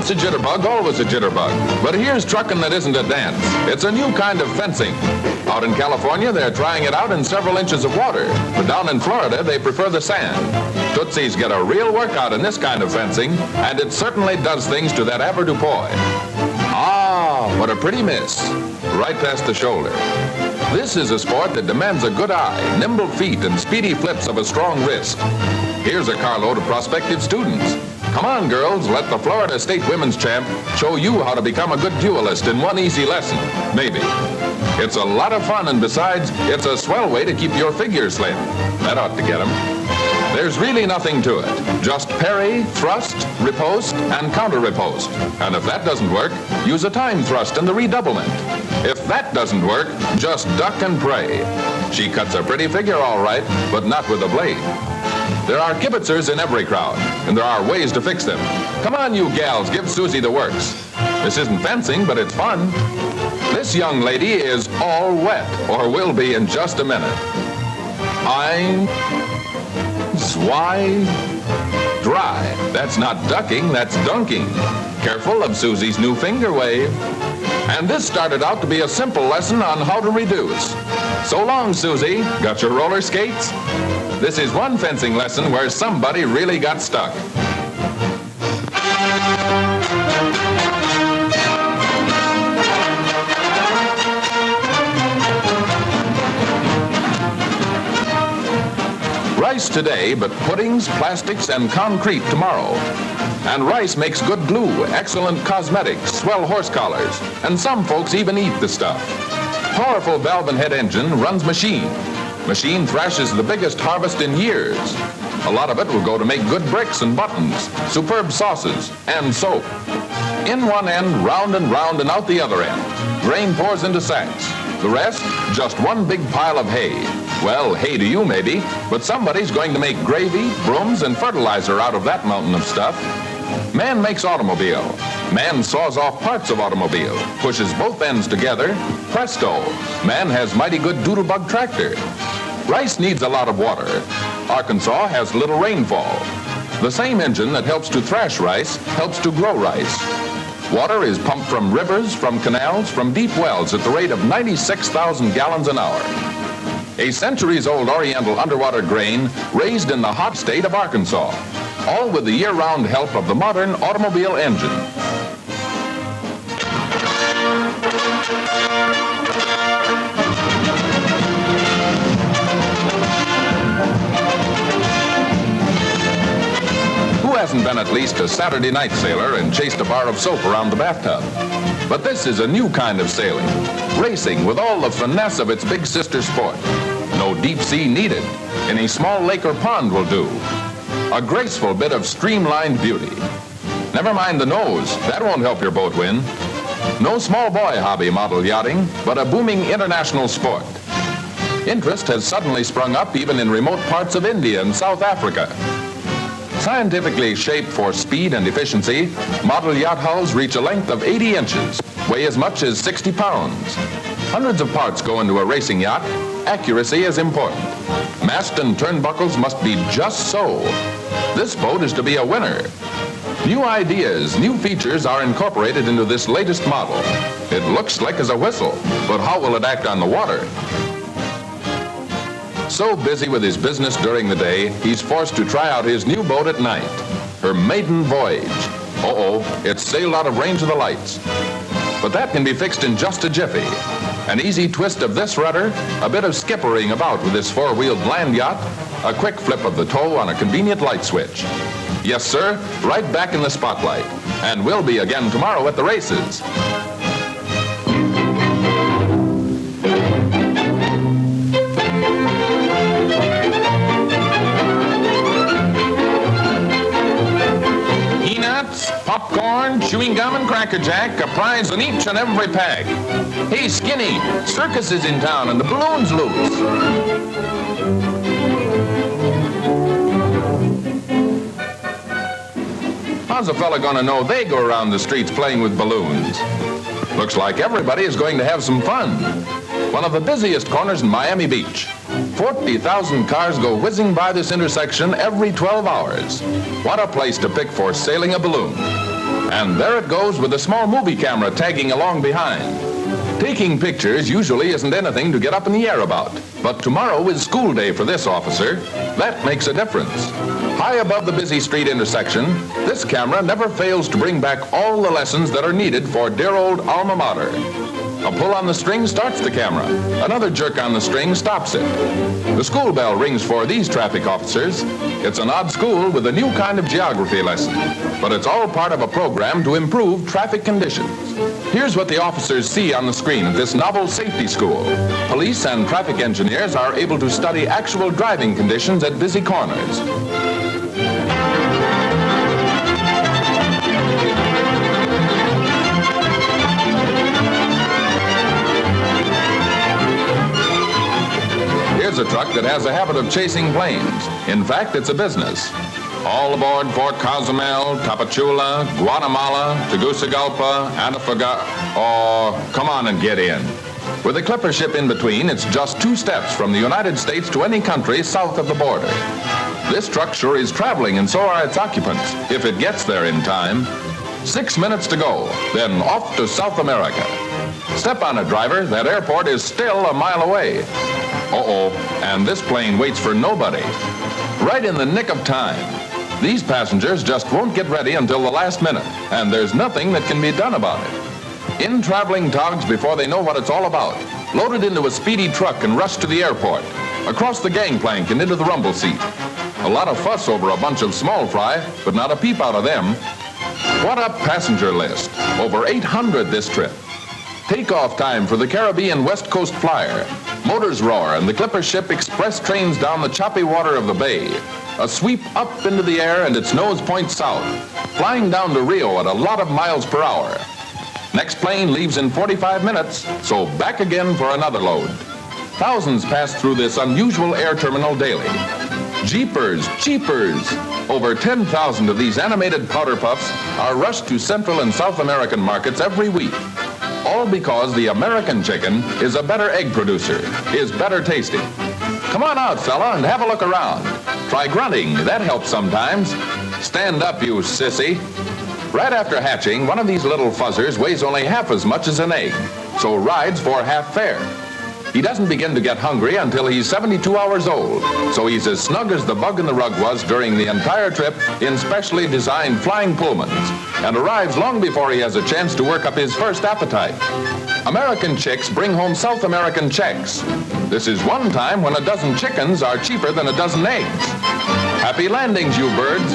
Once a jitterbug, always a jitterbug. But here's trucking that isn't a dance. It's a new kind of fencing. Out in California, they're trying it out in several inches of water. But down in Florida, they prefer the sand. Tootsies get a real workout in this kind of fencing, and it certainly does things to that avoirdupois. Ah, what a pretty miss. Right past the shoulder. This is a sport that demands a good eye, nimble feet, and speedy flips of a strong wrist. Here's a carload of prospective students. Come on, girls, let the Florida State Women's Champ show you how to become a good duelist in one easy lesson. Maybe. It's a lot of fun, and besides, it's a swell way to keep your figure slim. That ought to get 'em. There's really nothing to it. Just parry, thrust, riposte, and counter-riposte. And if that doesn't work, use a time thrust and the redoublement. If that doesn't work, just duck and pray. She cuts a pretty figure all right, but not with a blade. There are kibitzers in every crowd, and there are ways to fix them. Come on, you gals, give Susie the works. This isn't fencing, but it's fun. This young lady is all wet, or will be in just a minute. I'm Zwei dry. That's not ducking, that's dunking. Careful of Susie's new finger wave. And this started out to be a simple lesson on how to reduce. So long, Susie. Got your roller skates? This is one fencing lesson where somebody really got stuck. Rice today, but puddings, plastics, and concrete tomorrow. And rice makes good glue, excellent cosmetics, swell horse collars, and some folks even eat the stuff. Powerful valve and head engine runs machine. Machine thrashes the biggest harvest in years. A lot of it will go to make good bricks and buttons, superb sauces, and soap. In one end, round and out the other end. Grain pours into sacks. The rest, just one big pile of hay. Well, hay to you maybe, but somebody's going to make gravy, brooms, and fertilizer out of that mountain of stuff. Man makes automobile. Man saws off parts of automobile, pushes both ends together. Presto, man has mighty good doodlebug tractor. Rice needs a lot of water. Arkansas has little rainfall. The same engine that helps to thrash rice helps to grow rice. Water is pumped from rivers, from canals, from deep wells at the rate of 96,000 gallons an hour. A centuries-old oriental underwater grain raised in the hot state of Arkansas, all with the year-round help of the modern automobile engine. Who hasn't been at least a Saturday night sailor and chased a bar of soap around the bathtub? But this is a new kind of sailing, racing with all the finesse of its big sister sport. No deep sea needed. Any small lake or pond will do. A graceful bit of streamlined beauty. Never mind the nose, that won't help your boat win. No small boy hobby model yachting, but a booming international sport. Interest has suddenly sprung up even in remote parts of India and South Africa. Scientifically shaped for speed and efficiency, model yacht hulls reach a length of 80 inches, weigh as much as 60 pounds. Hundreds of parts go into a racing yacht. Accuracy is important. Mast and turnbuckles must be just so. This boat is to be a winner. New ideas, new features are incorporated into this latest model. It looks slick as a whistle, but how will it act on the water? So busy with his business during the day, he's forced to try out his new boat at night. Her maiden voyage. Uh-oh, it's sailed out of range of the lights. But that can be fixed in just a jiffy. An easy twist of this rudder, a bit of skippering about with this four-wheeled land yacht, a quick flip of the toe on a convenient light switch. Yes, sir, right back in the spotlight. And we'll be again tomorrow at the races. Peanuts, popcorn, chewing gum, and Cracker Jack, a prize in each and every pack. Hey, Skinny, circus is in town and the balloon's loose. How's a fella gonna know they go around the streets playing with balloons? Looks like everybody is going to have some fun. One of the busiest corners in Miami Beach. 40,000 cars go whizzing by this intersection every 12 hours. What a place to pick for sailing a balloon. And there it goes with a small movie camera tagging along behind. Taking pictures usually isn't anything to get up in the air about. But tomorrow is school day for this officer. That makes a difference. High above the busy street intersection, this camera never fails to bring back all the lessons that are needed for dear old alma mater. A pull on the string starts the camera. Another jerk on the string stops it. The school bell rings for these traffic officers. It's an odd school with a new kind of geography lesson, but it's all part of a program to improve traffic conditions. Here's what the officers see on the screen at this novel safety school. Police and traffic engineers are able to study actual driving conditions at busy corners. Here's a truck that has a habit of chasing planes. In fact, it's a business. All aboard Fort Cozumel, Tapachula, Guatemala, Tegucigalpa, Antofagasta. Oh, come on and get in. With a clipper ship in between, it's just 2 steps from the United States to any country south of the border. This truck sure is traveling, and so are its occupants, if it gets there in time. 6 minutes to go, then off to South America. Step on it, driver. That airport is still a mile away. Uh-oh, and this plane waits for nobody. Right in the nick of time. These passengers just won't get ready until the last minute, and there's nothing that can be done about it. In traveling togs before they know what it's all about, loaded into a speedy truck and rushed to the airport, across the gangplank and into the rumble seat. A lot of fuss over a bunch of small fry, but not a peep out of them. What a passenger list. Over 800 this trip. Takeoff time for the Caribbean West Coast Flyer. Motors roar and the clipper ship express trains down the choppy water of the bay. A sweep up into the air and its nose points south, flying down to Rio at a lot of miles per hour. Next plane leaves in 45 minutes, so back again for another load. Thousands pass through this unusual air terminal daily. Jeepers, cheapers! Over 10,000 of these animated powder puffs are rushed to Central and South American markets every week. All because the American chicken is a better egg producer, is better tasting. Come on out, fella, and have a look around. Try grunting, that helps sometimes. Stand up, you sissy. Right after hatching, one of these little fuzzers weighs only half as much as an egg, so rides for half fare. He doesn't begin to get hungry until he's 72 hours old, so he's as snug as the bug in the rug was during the entire trip in specially designed flying Pullmans, and arrives long before he has a chance to work up his first appetite. American chicks bring home South American checks. This is one time when a dozen chickens are cheaper than a dozen eggs. Happy landings, you birds.